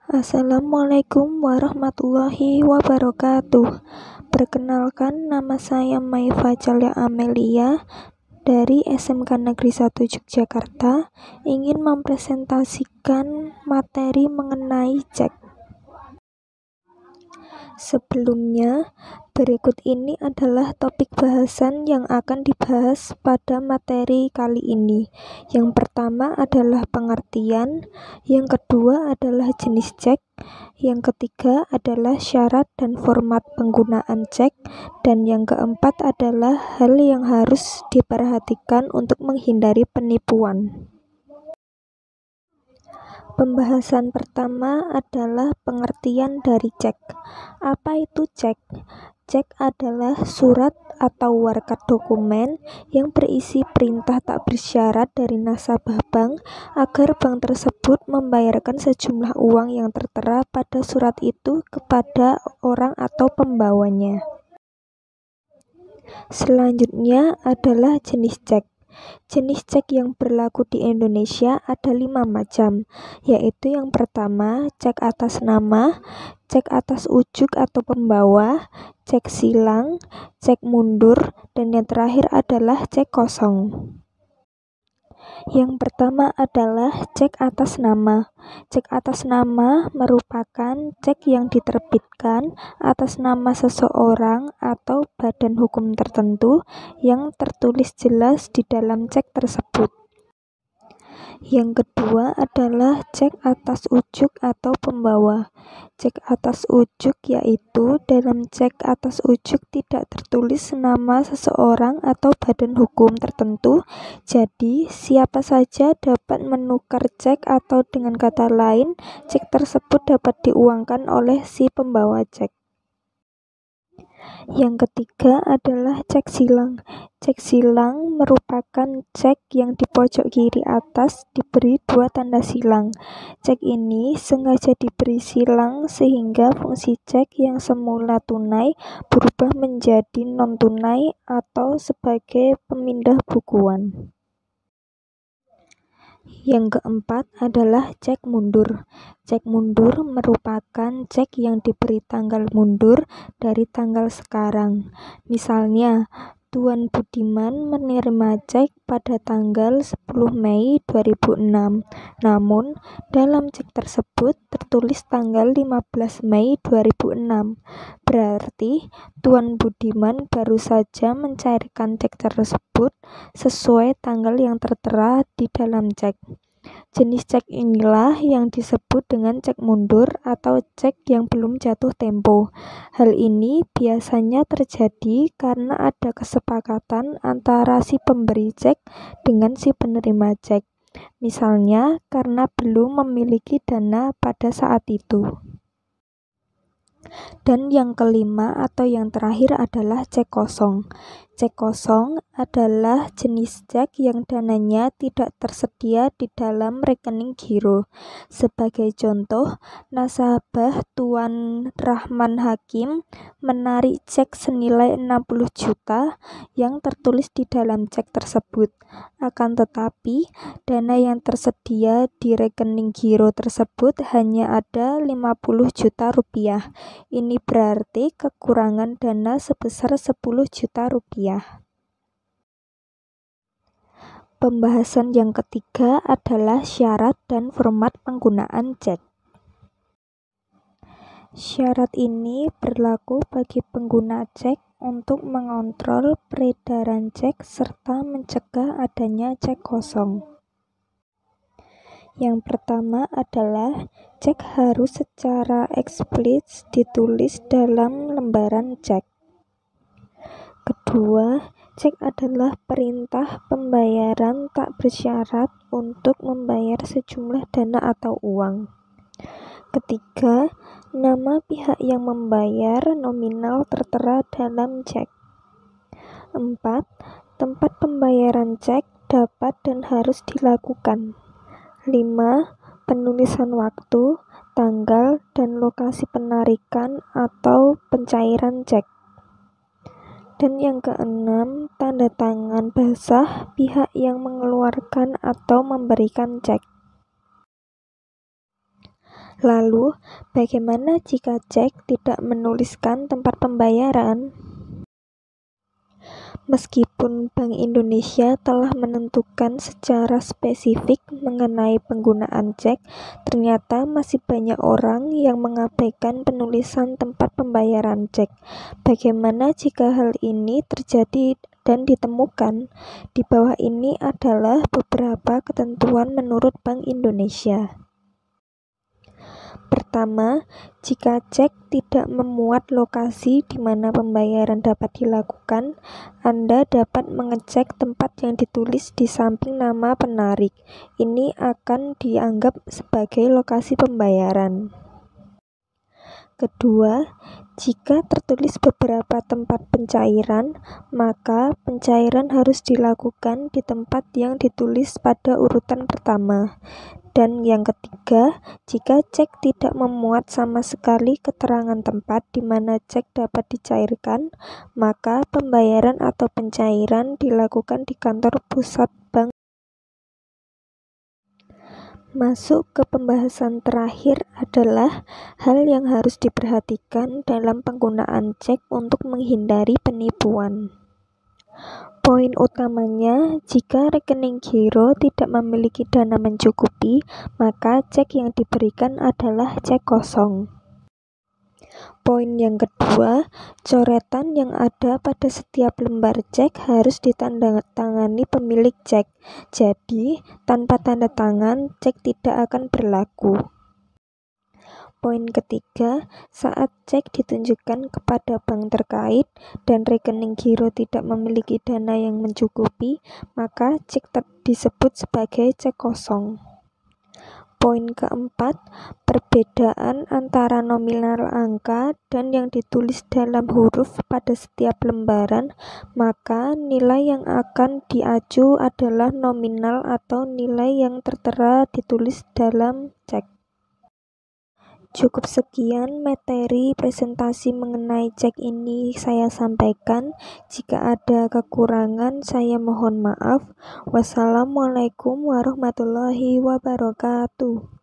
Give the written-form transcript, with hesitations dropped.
Assalamualaikum warahmatullahi wabarakatuh. Perkenalkan, nama saya Mai Fajalia Amelia dari SMK Negeri 1 Yogyakarta, ingin mempresentasikan materi mengenai cek. Sebelumnya, berikut ini adalah topik bahasan yang akan dibahas pada materi kali ini. Yang pertama adalah pengertian, yang kedua adalah jenis cek, yang ketiga adalah syarat dan format penggunaan cek, dan yang keempat adalah hal yang harus diperhatikan untuk menghindari penipuan. Pembahasan pertama adalah pengertian dari cek. Apa itu cek? Cek adalah surat atau warkat dokumen yang berisi perintah tak bersyarat dari nasabah bank agar bank tersebut membayarkan sejumlah uang yang tertera pada surat itu kepada orang atau pembawanya. Selanjutnya adalah jenis cek. Jenis cek yang berlaku di Indonesia ada 5 macam, yaitu yang pertama, cek atas nama, cek atas ujuk atau pembawa, cek silang, cek mundur, dan yang terakhir adalah cek kosong. Yang pertama adalah cek atas nama. Cek atas nama merupakan cek yang diterbitkan atas nama seseorang atau badan hukum tertentu yang tertulis jelas di dalam cek tersebut. Yang kedua adalah cek atas ujuk atau pembawa. Cek atas ujuk yaitu dalam cek atas ujuk tidak tertulis nama seseorang atau badan hukum tertentu, jadi siapa saja dapat menukar cek atau dengan kata lain, cek tersebut dapat diuangkan oleh si pembawa cek. Yang ketiga adalah cek silang. Cek silang merupakan cek yang di pojok kiri atas diberi 2 tanda silang. Cek ini sengaja diberi silang sehingga fungsi cek yang semula tunai berubah menjadi non-tunai atau sebagai pemindah bukuan. Yang keempat adalah cek mundur. Cek mundur merupakan cek yang diberi tanggal mundur dari tanggal sekarang. Misalnya, Tuan Budiman menerima cek pada tanggal 10 Mei 2006. Namun, dalam cek tersebut tertulis tanggal 15 Mei 2006. Berarti, Tuan Budiman baru saja mencairkan cek tersebut sesuai tanggal yang tertera di dalam cek. Jenis cek inilah yang disebut dengan cek mundur atau cek yang belum jatuh tempo. Hal ini biasanya terjadi karena ada kesepakatan antara si pemberi cek dengan si penerima cek. Misalnya karena belum memiliki dana pada saat itu. Dan yang kelima atau yang terakhir adalah cek kosong. Cek kosong adalah jenis cek yang dananya tidak tersedia di dalam rekening giro. Sebagai contoh, nasabah Tuan Rahman Hakim menarik cek senilai 60 juta yang tertulis di dalam cek tersebut. Akan tetapi, dana yang tersedia di rekening giro tersebut hanya ada 50 juta rupiah. Ini berarti kekurangan dana sebesar 10 juta rupiah. Pembahasan yang ketiga adalah syarat dan format penggunaan cek. Syarat ini berlaku bagi pengguna cek untuk mengontrol peredaran cek serta mencegah adanya cek kosong. Yang pertama adalah cek harus secara eksplisit ditulis dalam lembaran cek. Kedua, cek adalah perintah pembayaran tak bersyarat untuk membayar sejumlah dana atau uang. Ketiga, nama pihak yang membayar nominal tertera dalam cek. 4. Tempat pembayaran cek dapat dan harus dilakukan. 5. Penulisan waktu, tanggal, dan lokasi penarikan atau pencairan cek. Dan yang keenam, tanda tangan basah pihak yang mengeluarkan atau memberikan cek. Lalu, bagaimana jika cek tidak menuliskan tempat pembayaran? Meskipun Bank Indonesia telah menentukan secara spesifik mengenai penggunaan cek, ternyata masih banyak orang yang mengabaikan penulisan tempat pembayaran cek. Bagaimana jika hal ini terjadi dan ditemukan? Di bawah ini adalah beberapa ketentuan menurut Bank Indonesia. Pertama, jika cek tidak memuat lokasi di mana pembayaran dapat dilakukan, Anda dapat mengecek tempat yang ditulis di samping nama penarik. Ini akan dianggap sebagai lokasi pembayaran. Kedua, jika tertulis beberapa tempat pencairan, maka pencairan harus dilakukan di tempat yang ditulis pada urutan pertama. Dan yang ketiga, jika cek tidak memuat sama sekali keterangan tempat di mana cek dapat dicairkan, maka pembayaran atau pencairan dilakukan di kantor pusat bank. Masuk ke pembahasan terakhir adalah hal yang harus diperhatikan dalam penggunaan cek untuk menghindari penipuan. Poin utamanya, jika rekening giro tidak memiliki dana mencukupi, maka cek yang diberikan adalah cek kosong. Poin yang kedua, coretan yang ada pada setiap lembar cek harus ditandatangani pemilik cek. Jadi, tanpa tanda tangan, cek tidak akan berlaku. Poin ketiga, saat cek ditunjukkan kepada bank terkait dan rekening giro tidak memiliki dana yang mencukupi, maka cek disebut sebagai cek kosong. Poin keempat, perbedaan antara nominal angka dan yang ditulis dalam huruf pada setiap lembaran, maka nilai yang akan diacu adalah nominal atau nilai yang tertera ditulis dalam cek. Cukup sekian materi presentasi mengenai cek ini saya sampaikan. Jika ada kekurangan, saya mohon maaf. Wassalamualaikum warahmatullahi wabarakatuh.